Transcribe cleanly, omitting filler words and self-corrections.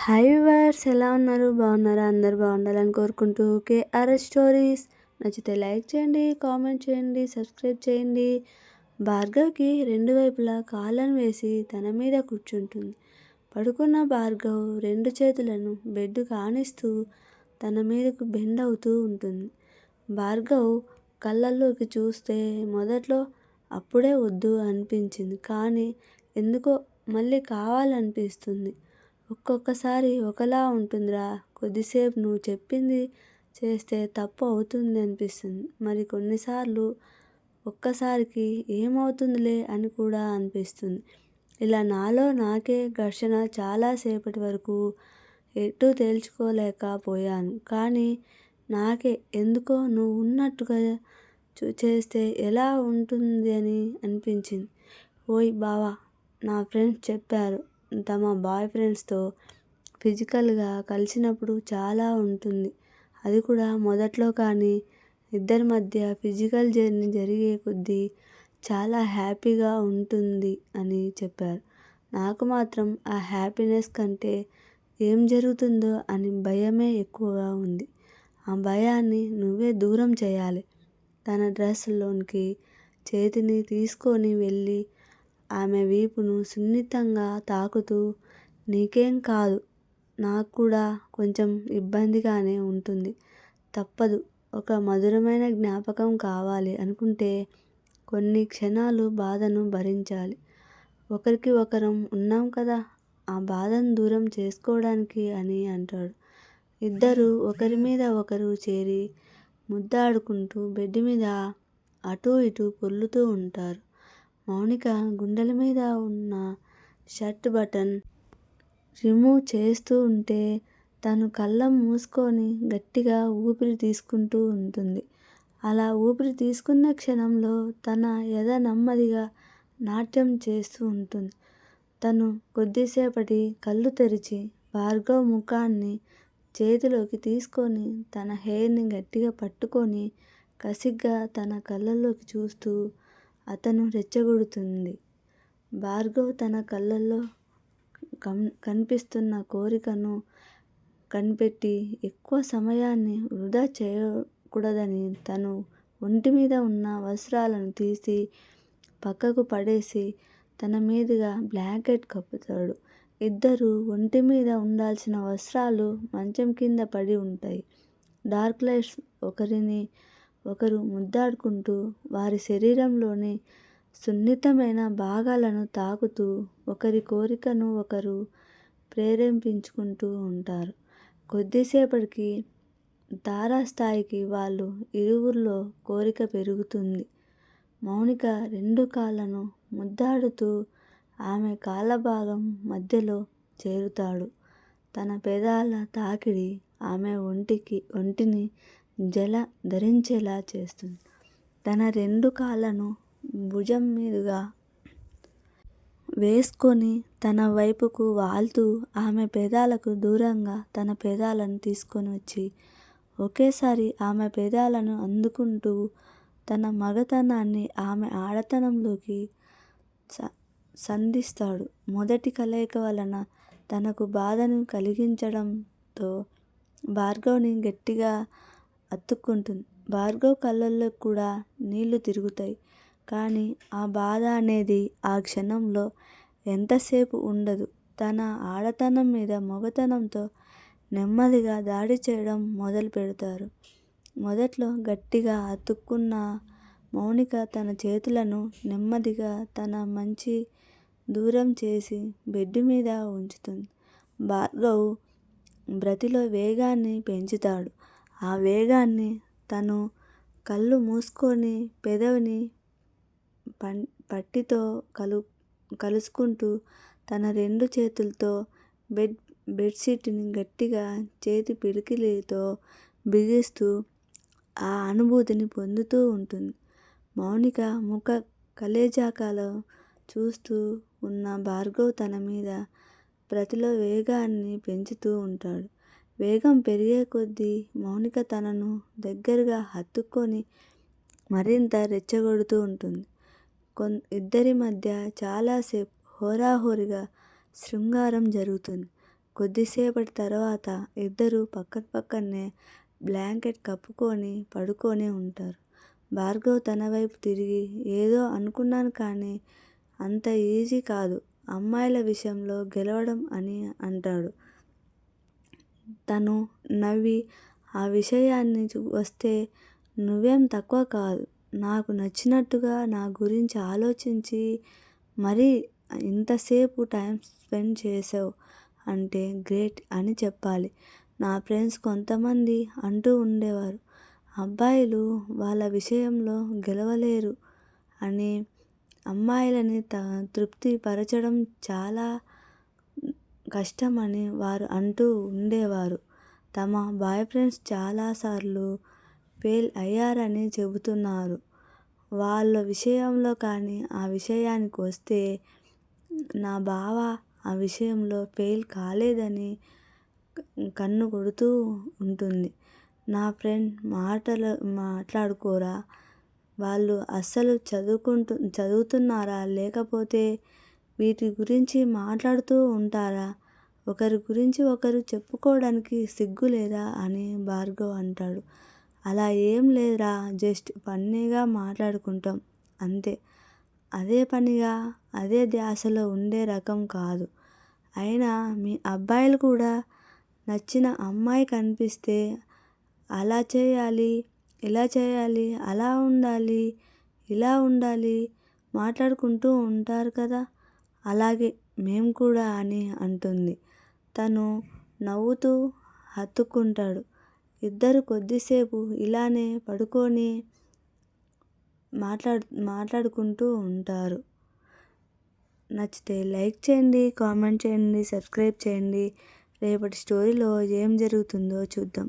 Hi viewers, ఎలా ఉన్నారు? బాగున్నారా? అందరు బాగుండాలని కోరుకుంటూ కేఆర్ఎస్ స్టోరీస్ నచ్చితే లైక్ చేయండి, కామెంట్ చేయండి, సబ్స్క్రైబ్ చేయండి. భార్గవ్కి రెండు వైపులా కాళ్ళను వేసి తన మీద కూర్చుంటుంది. పడుకున్న భార్గవ్ రెండు చేతులను బెడ్డుకు ఆనిస్తూ తన మీదకు బెండ్ అవుతూ ఉంటుంది. భార్గవ్ కళ్ళల్లోకి చూస్తే మొదట్లో అప్పుడే వద్దు అనిపించింది, కానీ ఎందుకో మళ్ళీ కావాలనిపిస్తుంది. ఒక్కొక్కసారి ఒకలా ఉంటుందిరా, కొద్దిసేపు నువ్వు చెప్పింది చేస్తే తప్పు అవుతుంది అనిపిస్తుంది. మరి కొన్నిసార్లు ఒక్కసారికి ఏమవుతుందిలే అని కూడా అనిపిస్తుంది. ఇలా నాలో నాకే ఘర్షణ చాలాసేపటి వరకు ఎటూ తేల్చుకోలేకపోయాను. కానీ నాకే ఎందుకో నువ్వు ఉన్నట్టుగా చేస్తే ఎలా ఉంటుంది అని అనిపించింది. ఓయ్ బావా, నా ఫ్రెండ్స్ చెప్పారు తమ బాయ్ ఫ్రెండ్స్తో ఫిజికల్గా కలిసినప్పుడు చాలా ఉంటుంది, అది కూడా మొదట్లో. కానీ ఇద్దరి మధ్య ఫిజికల్ జర్నీ జరిగే కొద్దీ చాలా హ్యాపీగా ఉంటుంది అని చెప్పారు. నాకు మాత్రం ఆ హ్యాపీనెస్ కంటే ఏం జరుగుతుందో అని భయమే ఎక్కువగా ఉంది. ఆ భయాన్ని నువ్వే దూరం చేయాలి. తన డ్రెస్లోనికి చేతిని తీసుకొని వెళ్ళి ఆమె వీపును సున్నితంగా తాకుతూ, నీకేం కాదు, నాకు కూడా కొంచెం ఇబ్బందిగానే ఉంటుంది, తప్పదు. ఒక మధురమైన జ్ఞాపకం కావాలి అనుకుంటే కొన్ని క్షణాలు బాధను భరించాలి. ఒకరికి ఒకరం ఉన్నాం కదా, ఆ బాధను దూరం చేసుకోవడానికి అని అంటాడు. ఇద్దరు ఒకరి మీద ఒకరు చేరి ముద్దాడుకుంటూ బెడ్ మీద అటూ ఇటూ పొర్లుతూ ఉంటారు. మౌనిక గుండెల మీద ఉన్న షర్ట్ బటన్ రిమూవ్ చేస్తూ ఉంటే తను కళ్ళం మూసుకొని గట్టిగా ఊపిరి తీసుకుంటూ ఉంటుంది. అలా ఊపిరి తీసుకున్న క్షణంలో తన ఎద నెమ్మదిగా నాట్యం చేస్తూ ఉంటుంది. తను కొద్దిసేపటి కళ్ళు తెరిచి భార్గవ్ ముఖాన్ని చేతిలోకి తీసుకొని తన హెయిర్ని గట్టిగా పట్టుకొని కసిగ్గా తన కళ్ళల్లోకి చూస్తూ అతను రెచ్చగొడుతుంది. భార్గవ్ తన కళ్ళల్లో కనిపిస్తున్న కోరికను కనిపెట్టి ఎక్కువ సమయాన్ని వృధా చేయకూడదని తను ఒంటి మీద ఉన్న వస్త్రాలను తీసి పక్కకు పడేసి తన మీదుగా బ్లాంకెట్ కప్పుతాడు. ఇద్దరు ఒంటి మీద ఉండాల్సిన వస్త్రాలు మంచం కింద పడి ఉంటాయి. డార్క్ లైట్స్ ఒకరిని ఒకరు ముద్దాడుకుంటూ వారి శరీరంలోని సున్నితమైన భాగాలను తాకుతూ ఒకరి కోరికను ఒకరు ప్రేరేపించుకుంటూ ఉంటారు. కొద్దిసేపటికి తారాస్థాయికి వాళ్ళు ఇరువురిలో కోరిక పెరుగుతుంది. మౌనిక రెండు కాళ్ళను ముద్దాడుతూ ఆమె కాళ్ళ భాగం మధ్యలో చేరుతాడు. తన పెదాల తాకిడి ఆమె ఒంటిని జల ధరించేలా చేస్తుంది. తన రెండు కాళ్ళను భుజం మీదుగా వేసుకొని తన వైపుకు వాల్తూ ఆమె పెదాలకు దూరంగా తన పెదాలను తీసుకొని వచ్చి ఒకేసారి ఆమె పెదాలను అందుకుంటూ తన మగతనాన్ని ఆమె ఆడతనంలోకి సంధిస్తాడు. మొదటి కలయిక వలన తనకు బాధను కలిగించడంతో భార్గవ్ని గట్టిగా అతుక్కుంటుంది. భార్గవ్ కళ్ళల్లో కూడా నీళ్లు తిరుగుతాయి. కానీ ఆ బాధ అనేది ఆ క్షణంలో ఎంతసేపు ఉండదు. తన ఆడతనం మీద మగతనంతో నెమ్మదిగా దాడి చేయడం మొదలు పెడతారు. మొదట్లో గట్టిగా అతుక్కున్న మౌనిక తన చేతులను నెమ్మదిగా తన మంచి దూరం చేసి బెడ్ మీద ఉంచుతుంది. భార్గవ్ బ్రతిలో వేగాన్ని పెంచుతాడు. ఆ వేగాన్ని తను కళ్ళు మూసుకొని పెదవిని పట్టితో కలుసుకుంటూ తన రెండు చేతులతో బెడ్షీట్ని గట్టిగా చేతి పిడికిలితో బిగిస్తూ ఆ అనుభూతిని పొందుతూ ఉంటుంది. మౌనిక ముఖ కలేజాకాలో చూస్తూ ఉన్న భార్గవ్ తన మీద ప్రతిలో వేగాన్ని పెంచుతూ ఉంటాడు. వేగం పెరిగే కొద్దీ మౌనిక తనను దగ్గరగా హత్తుకొని మరింత రెచ్చగొడుతూ ఉంటుంది. ఇద్దరి మధ్య చాలాసేపు హోరాహోరీగా శృంగారం జరుగుతుంది. కొద్దిసేపటి తర్వాత ఇద్దరు పక్కనే బ్లాంకెట్ కప్పుకొని పడుకొని ఉంటారు. భార్గవ్ తన వైపు తిరిగి, ఏదో అనుకున్నాను కానీ అంత ఈజీ కాదు అమ్మాయిల విషయంలో గెలవడం అని అంటాడు. తను నవ్వి, ఆ విషయాన్ని వస్తే నువ్వేం తక్కువ కాదు. నాకు నచ్చినట్టుగా నా గురించి ఆలోచించి మరీ ఇంతసేపు టైం స్పెండ్ చేసావు అంటే గ్రేట్ అని చెప్పాలి. నా ఫ్రెండ్స్ కొంతమంది అంటూ ఉండేవారు, అబ్బాయిలు వాళ్ళ విషయంలో గెలవలేరు అని. అమ్మాయిలని తృప్తి పరచడం చాలా కష్టమని వారు అంటూ ఉండేవారు. తమ బాయ్ ఫ్రెండ్స్ చాలాసార్లు ఫెయిల్ అయ్యారని చెబుతున్నారు. వాళ్ళ విషయంలో కానీ ఆ విషయానికి వస్తే నా బావ ఆ విషయంలో ఫెయిల్ కాలేదని కన్ను కొడుతూ ఉంటుంది. నా ఫ్రెండ్ మాట్లాడుకోరా, వాళ్ళు అస్సలు చదువుతున్నారా లేకపోతే వీటి గురించి మాట్లాడుతూ ఉంటారా, ఒకరి గురించి ఒకరు చెప్పుకోవడానికి సిగ్గు లేదా అని భార్గవ్ అంటాడు. అలా ఏం లేదురా, జస్ట్ ఫన్నీగా మాట్లాడుకుంటాం అంతే. అదే పనిగా అదే ధ్యాసలో ఉండే రకం కాదు. అయినా మీ అబ్బాయిలు కూడా నచ్చిన అమ్మాయి కనిపిస్తే అలా చేయాలి, ఇలా చేయాలి, అలా ఉండాలి, ఇలా ఉండాలి మాట్లాడుకుంటూ ఉంటారు కదా, అలాగే మేము కూడా అని అంటుంది. తను నవ్వుతూ హత్తుకుంటాడు. ఇద్దరు కొద్దిసేపు ఇలానే పడుకొని మాట్లాడుకుంటూ ఉంటారు. నచ్చితే లైక్ చేయండి, కామెంట్ చేయండి, సబ్స్క్రైబ్ చేయండి. రేపటి స్టోరీలో ఏం జరుగుతుందో చూద్దాం.